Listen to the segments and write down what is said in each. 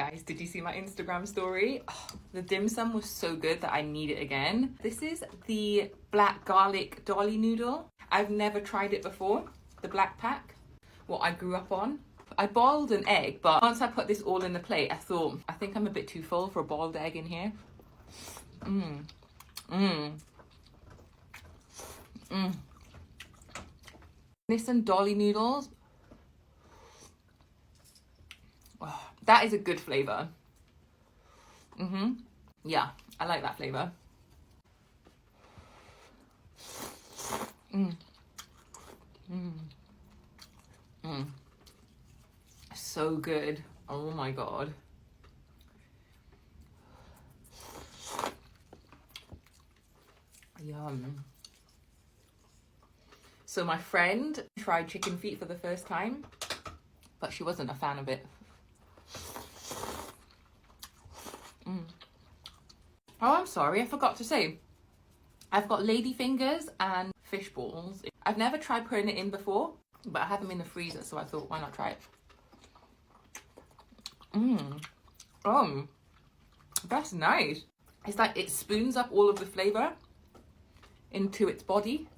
guys, did you see my Instagram story? Oh, the dim sum was so good that I need it again. This is the black garlic dolly noodle. I've never tried it before, the black pack, what I grew up on. I boiled an egg, but once I put this all in the plate, I thought, I think I'm a bit too full for a boiled egg in here. Nissan dolly noodles. Oh, that is a good flavour. Yeah, I like that flavour. So good. Oh my god. Yum. So my friend tried chicken feet for the first time, but she wasn't a fan of it. Oh, I'm sorry, I forgot to say. I've got lady fingers and fish balls. I've never tried putting it in before, but I had them in the freezer, so I thought, why not try it? That's nice. It's like it spoons up all of the flavour into its body.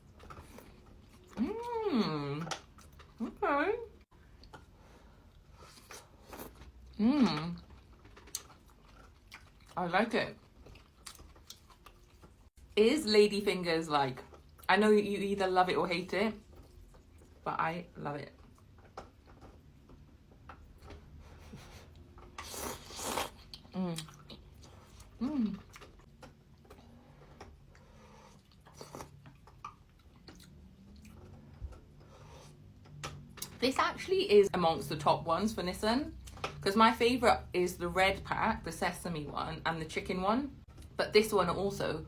Okay. I like it. Is ladyfingers like, I know you either love it or hate it, but I love it. This actually is amongst the top ones for Nissan, because my favourite is the red pack, the sesame one, and the chicken one. But this one also.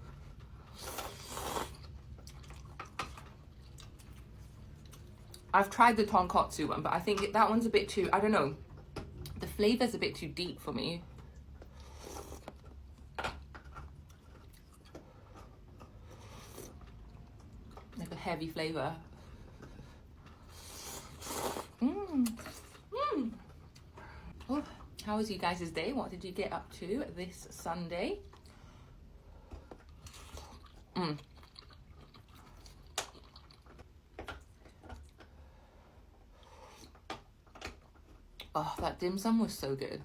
I've tried the tonkotsu one, but I think that one's a bit too, I don't know, the flavour's a bit too deep for me. Like a heavy flavour. Oh, how was you guys' day? What did you get up to this Sunday? Oh, that dim sum was so good.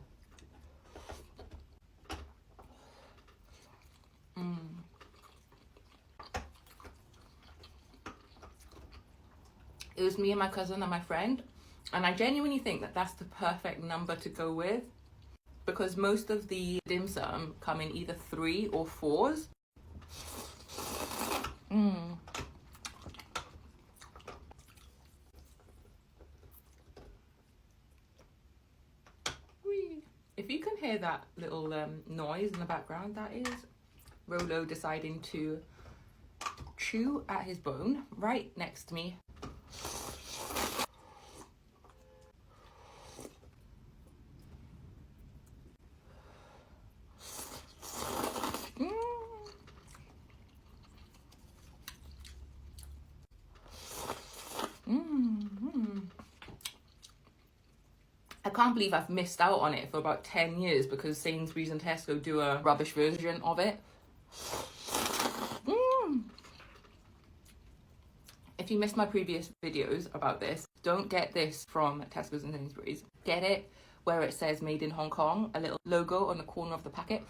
It was me and my cousin and my friend, and I genuinely think that that's the perfect number to go with, because most of the dim sum come in either 3 or 4s. If you can hear that little noise in the background, that is Rolo deciding to chew at his bone right next to me. I can't believe I've missed out on it for about 10 years because Sainsbury's and Tesco do a rubbish version of it. If you missed my previous videos about this, don't get this from Tesco's and Sainsbury's. Get it where it says made in Hong Kong, a little logo on the corner of the packet.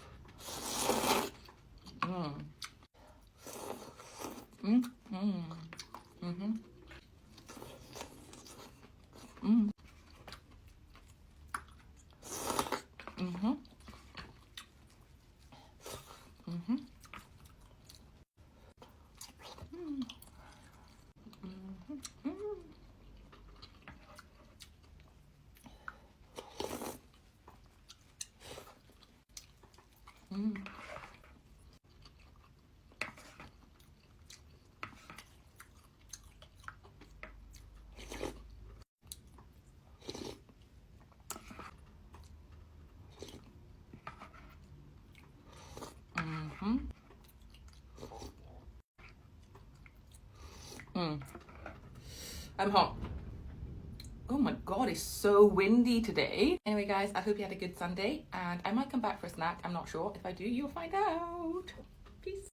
I'm hot. Oh my god, it's so windy today. Anyway guys, I hope you had a good Sunday and I might come back for a snack. I'm not sure. If I do, you'll find out. Peace.